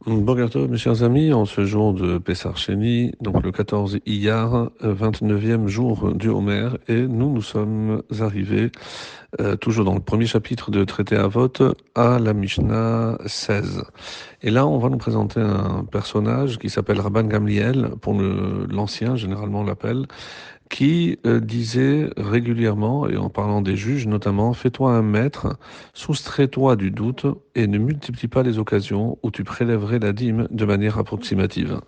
Boker Tov, mes chers amis, en ce jour de Pessar Sheni, donc le 14 Iyar, 29e jour du Homer, et nous sommes arrivés, toujours dans le premier chapitre de Traité Avot, à la Mishnah 16. Et là, on va nous présenter un personnage qui s'appelle Rabban Gamliel, pour l'ancien, généralement on l'appelle, qui disait régulièrement, et en parlant des juges notamment, fais-toi un maître, soustrais-toi du doute et ne multiplie pas les occasions où tu prélèverais la dîme de manière approximative.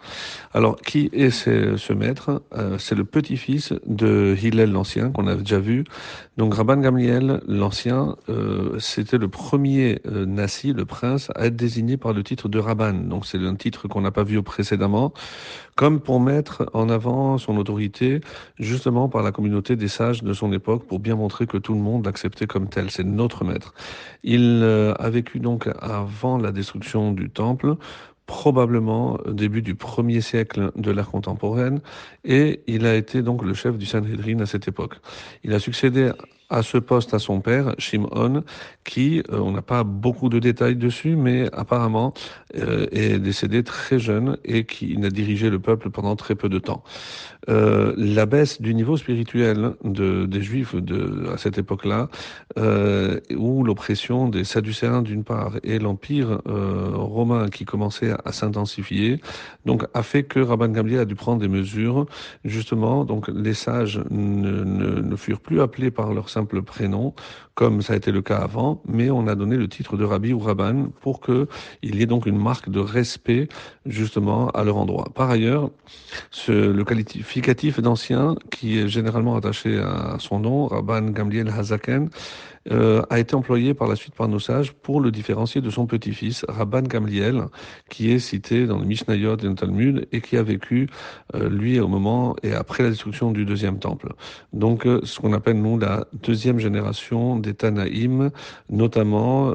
Alors, qui est ce maître? C'est le petit-fils de Hillel l'Ancien, qu'on a déjà vu. Donc, Rabban Gamliel l'Ancien, c'était le premier Nassi, le prince, à être désigné par le titre de Rabban. Donc, c'est un titre qu'on n'a pas vu précédemment, comme pour mettre en avant son autorité, justement par la communauté des sages de son époque, pour bien montrer que tout le monde l'acceptait comme tel. C'est notre maître. Il a vécu donc avant la destruction du temple, probablement au début du 1er siècle de l'ère contemporaine, et il a été donc le chef du Sanhedrin à cette époque. Il a succédé à ce poste à son père, Shimon, qui, on n'a pas beaucoup de détails dessus, mais apparemment est décédé très jeune et qui n'a dirigé le peuple pendant très peu de temps. La baisse du niveau spirituel des Juifs à cette époque-là, où l'oppression des Sadducéens d'une part et l'empire romain qui commençait à s'intensifier, donc a fait que Rabban Gamliel a dû prendre des mesures. Justement, donc les sages ne furent plus appelés par leur simple prénom, comme ça a été le cas avant, mais on a donné le titre de Rabbi ou Rabban pour que il y ait donc une marque de respect justement à leur endroit. Par ailleurs, le qualificatif d'ancien, qui est généralement attaché à son nom, Rabban Gamliel Hazaken, a été employé par la suite par nos sages pour le différencier de son petit-fils, Rabban Gamliel, qui est cité dans le Mishnayot et le Talmud, et qui a vécu, lui, au moment et après la destruction du deuxième temple. Donc, ce qu'on appelle, nous, la deuxième génération des Tanaïm, notamment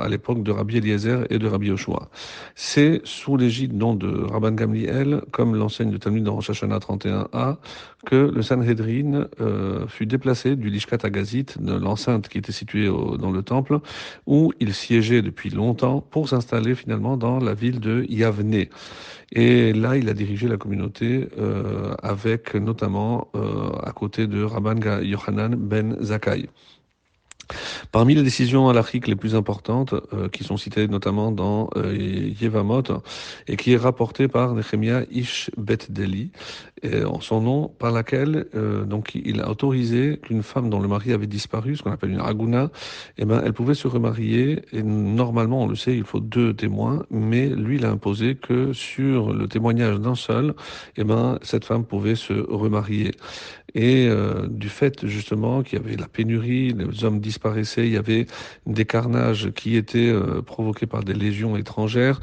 à l'époque de Rabbi Eliezer et de Rabbi Yoshua. C'est sous l'égide donc de Rabban Gamliel, comme l'enseigne le Talmud dans Rosh Hashanah 31a, que le Sanhedrin fut déplacé du Lishkat Agazit, de l'enceinte qui était située dans le temple, où il siégeait depuis longtemps pour s'installer finalement dans la ville de Yavne. Et là, il a dirigé la communauté avec notamment à côté de Rabban Yochanan ben Zakkai. Parmi les décisions halachiques les plus importantes, qui sont citées notamment dans Yevamot, et qui est rapportée par Nehemiah Ish Bet Deli, en son nom, par laquelle donc il a autorisé qu'une femme dont le mari avait disparu, ce qu'on appelle une aguna, eh ben, elle pouvait se remarier. Et normalement, on le sait, il faut deux témoins, mais lui, il a imposé que sur le témoignage d'un seul, eh ben, cette femme pouvait se remarier. Et du fait justement qu'il y avait la pénurie, les hommes disparaissaient, il y avait des carnages qui étaient provoqués par des légions étrangères,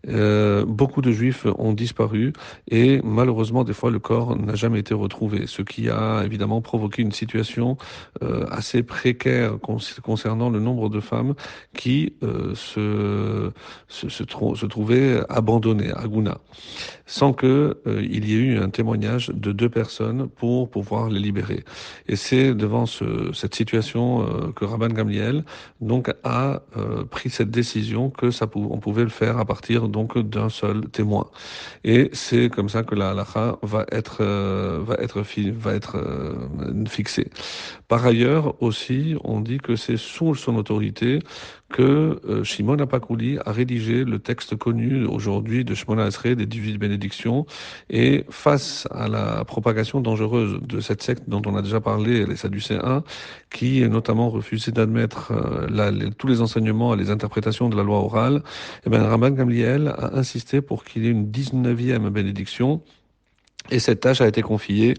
beaucoup de juifs ont disparu et malheureusement des fois le corps n'a jamais été retrouvé, ce qui a évidemment provoqué une situation assez précaire concernant le nombre de femmes qui se trouvaient abandonnées à Gouna, sans que il y ait eu un témoignage de deux personnes pour pouvoir les libérer. Et c'est devant cette situation que Rabban Gamliel donc a pris cette décision que on pouvait le faire à partir donc d'un seul témoin. Et c'est comme ça que la halakha va être fixée. Par ailleurs aussi, on dit que c'est sous son autorité que Shimon Apakouli a rédigé le texte connu aujourd'hui de Shemona Esrei des 18 bénédictions. Et face à la propagation dangereuse de cette secte dont on a déjà parlé, les Sadducéens, qui notamment refusaient d'admettre tous les enseignements et les interprétations de la loi orale, eh bien, Rabban Gamliel a insisté pour qu'il y ait une 19e bénédiction. Et cette tâche a été confiée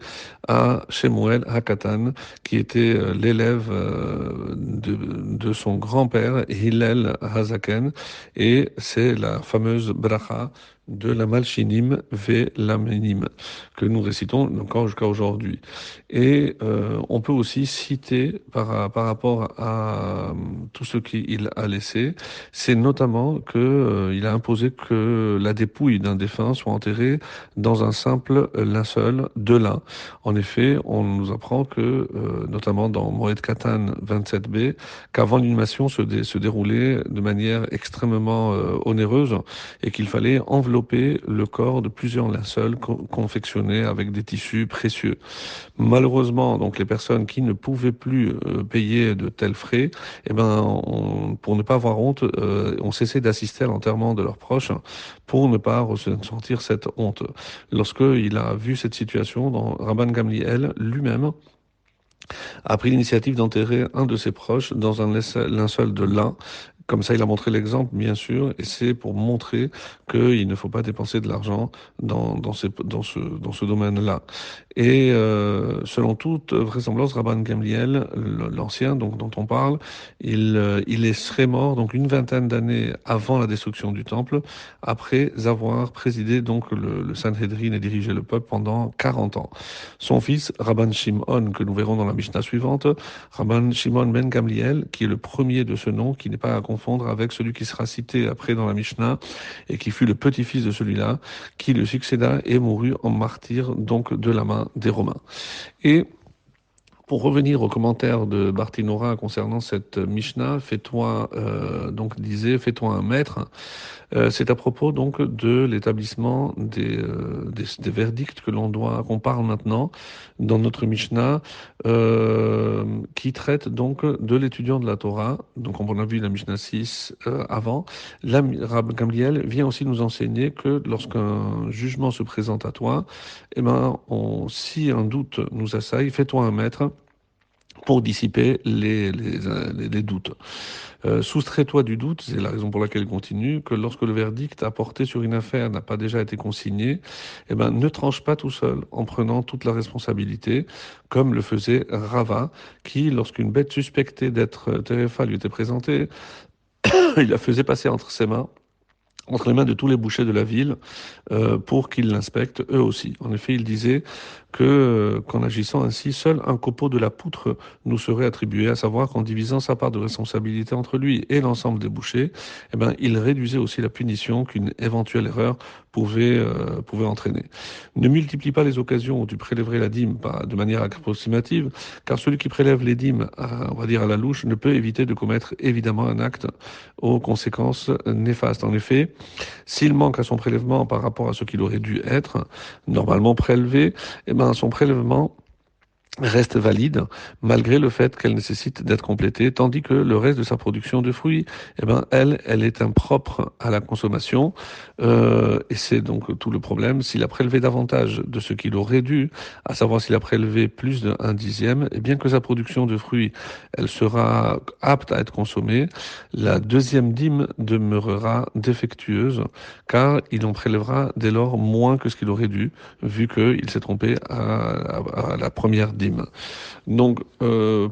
à Shemuel Hakatan, qui était l'élève de son grand-père, Hillel Hazaken, et c'est la fameuse bracha de la Malchinim ve Lamenim, que nous récitons encore jusqu'à aujourd'hui. Et on peut aussi citer par rapport à tout ce qu'il a laissé, c'est notamment que il a imposé que la dépouille d'un défunt soit enterrée dans un simple linceul de lin. En effet, on nous apprend que, notamment dans Moed Katan 27b, qu'avant l'inhumation se déroulait de manière extrêmement onéreuse et qu'il fallait envelopper le corps de plusieurs linceuls confectionnés avec des tissus précieux. Malheureusement, donc les personnes qui ne pouvaient plus payer de tels frais, eh ben, pour ne pas avoir honte, ont cessé d'assister à l'enterrement de leurs proches pour ne pas ressentir cette honte. Lorsqu'il a vu cette situation, Rabban Gamliel lui-même a pris l'initiative d'enterrer un de ses proches dans un linceul de lin. Comme ça, il a montré l'exemple, bien sûr, et c'est pour montrer qu'il ne faut pas dépenser de l'argent dans ce domaine-là. Et selon toute vraisemblance, Rabban Gamliel, l'ancien donc dont on parle, il serait mort donc une vingtaine d'années avant la destruction du temple, après avoir présidé donc le Sanhedrin et dirigé le peuple pendant 40 ans. Son fils, Rabban Shimon, que nous verrons dans la Mishnah suivante, Rabban Shimon ben Gamliel, qui est le premier de ce nom, qui n'est pas à confondre avec celui qui sera cité après dans la Mishnah, et qui fut le petit-fils de celui-là, qui le succéda et mourut en martyr, donc de la main des Romains. Et pour revenir aux commentaires de Barthénora concernant cette Mishnah, fais-toi un maître. C'est à propos donc de l'établissement des verdicts qu'on parle maintenant dans notre Mishnah, qui traite donc de l'étudiant de la Torah. Donc on a vu la Mishnah 6 avant. Là, Rabbi Gamliel vient aussi nous enseigner que lorsqu'un jugement se présente à toi, eh ben, si un doute nous assaille, fais-toi un maître pour dissiper les doutes. Soustrais-toi du doute, c'est la raison pour laquelle il continue, que lorsque le verdict apporté sur une affaire n'a pas déjà été consigné, eh ben, ne tranche pas tout seul en prenant toute la responsabilité, comme le faisait Rava, qui, lorsqu'une bête suspectée d'être Terefa lui était présentée, il la faisait passer entre les mains de tous les bouchers de la ville, pour qu'ils l'inspectent eux aussi. En effet, il disait qu'en agissant ainsi, seul un copeau de la poutre nous serait attribué, à savoir qu'en divisant sa part de responsabilité entre lui et l'ensemble des bouchers, eh ben, il réduisait aussi la punition qu'une éventuelle erreur pouvait entraîner. Ne multiplie pas les occasions où tu prélèverais la dîme de manière approximative, car celui qui prélève les dîmes, on va dire à la louche, ne peut éviter de commettre évidemment un acte aux conséquences néfastes. En effet, s'il manque à son prélèvement par rapport à ce qu'il aurait dû être normalement prélevé, eh ben son prélèvement reste valide malgré le fait qu'elle nécessite d'être complétée, tandis que le reste de sa production de fruits, eh ben elle est impropre à la consommation, et c'est donc tout le problème. S'il a prélevé davantage de ce qu'il aurait dû, à savoir s'il a prélevé plus d'un dixième, et bien que sa production de fruits, elle sera apte à être consommée, la deuxième dîme demeurera défectueuse, car il en prélèvera dès lors moins que ce qu'il aurait dû, vu qu'il s'est trompé à la première dîme. Donc,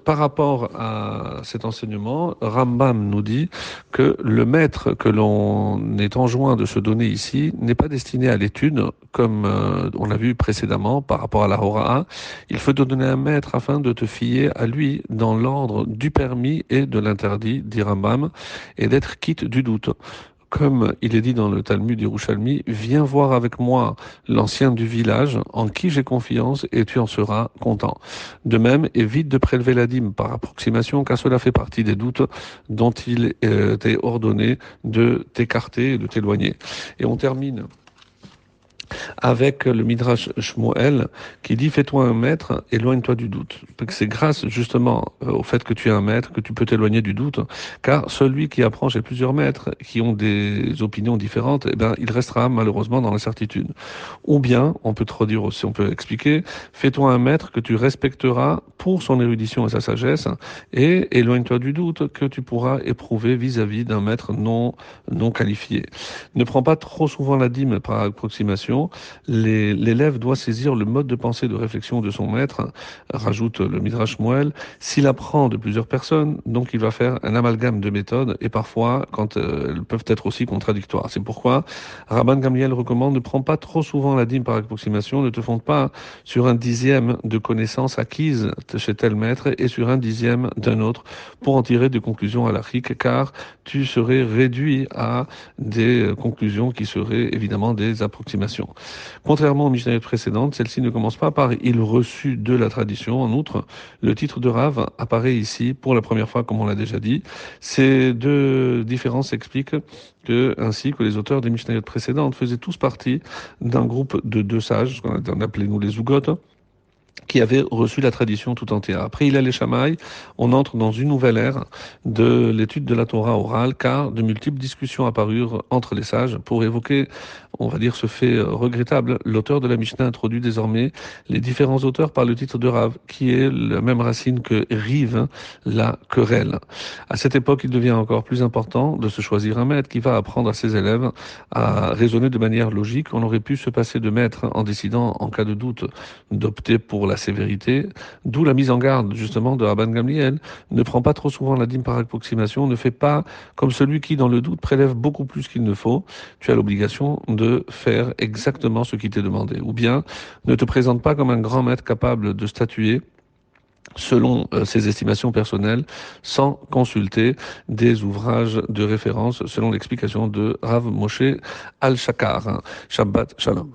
par rapport à cet enseignement, Rambam nous dit que le maître que l'on est enjoint de se donner ici n'est pas destiné à l'étude, comme on l'a vu précédemment par rapport à la Hora'a. Il faut te donner un maître afin de te fier à lui dans l'ordre du permis et de l'interdit, dit Rambam, et d'être quitte du doute. Comme il est dit dans le Talmud Yerushalmi, viens voir avec moi l'ancien du village en qui j'ai confiance et tu en seras content. De même, évite de prélever la dîme par approximation car cela fait partie des doutes dont il t'est ordonné de t'écarter et de t'éloigner. Et on termine avec le Midrash Shmuel qui dit fais-toi un maître, éloigne-toi du doute. C'est grâce justement au fait que tu es un maître que tu peux t'éloigner du doute, car celui qui apprend chez plusieurs maîtres qui ont des opinions différentes, eh ben, il restera malheureusement dans l'incertitude. Ou bien, on peut trop dire aussi, on peut expliquer, fais-toi un maître que tu respecteras pour son érudition et sa sagesse, et éloigne-toi du doute que tu pourras éprouver vis-à-vis d'un maître non qualifié. Ne prends pas trop souvent la dîme par approximation, réflexion, l'élève doit saisir le mode de pensée, de réflexion de son maître, rajoute le Midrash Shmuel. S'il apprend de plusieurs personnes, donc il va faire un amalgame de méthodes, et parfois, quand elles peuvent être aussi contradictoires. C'est pourquoi Rabban Gamliel recommande: ne prends pas trop souvent la dîme par approximation, ne te fonde pas sur un dixième de connaissances acquises chez tel maître et sur un dixième d'un autre pour en tirer des conclusions halachiques, car tu serais réduit à des conclusions qui seraient évidemment des approximations. Contrairement aux Mishnayot précédentes, celle-ci ne commence pas par « il reçut de la tradition ». En outre, le titre de Rav apparaît ici pour la première fois, comme on l'a déjà dit. Ces deux différences s'expliquent ainsi que les auteurs des Mishnayot précédentes faisaient tous partie d'un groupe de deux sages, ce qu'on a appelé nous les Zugot, qui avait reçu la tradition tout entière. Après il les Shammai, on entre dans une nouvelle ère de l'étude de la Torah orale, car de multiples discussions apparurent entre les sages pour évoquer, on va dire, ce fait regrettable. L'auteur de la Mishnah introduit désormais les différents auteurs par le titre de Rav, qui est la même racine que rive, la querelle. À cette époque, il devient encore plus important de se choisir un maître qui va apprendre à ses élèves à raisonner de manière logique. On aurait pu se passer de maître en décidant, en cas de doute, d'opter pour la sévérité, d'où la mise en garde justement de Rabban Gamliel. Ne prends pas trop souvent la dîme par approximation, ne fais pas comme celui qui, dans le doute, prélève beaucoup plus qu'il ne faut. Tu as l'obligation de faire exactement ce qui t'est demandé. Ou bien, ne te présente pas comme un grand maître capable de statuer selon ses estimations personnelles, sans consulter des ouvrages de référence, selon l'explication de Rav Moshe Al-Shakar. Shabbat Shalom.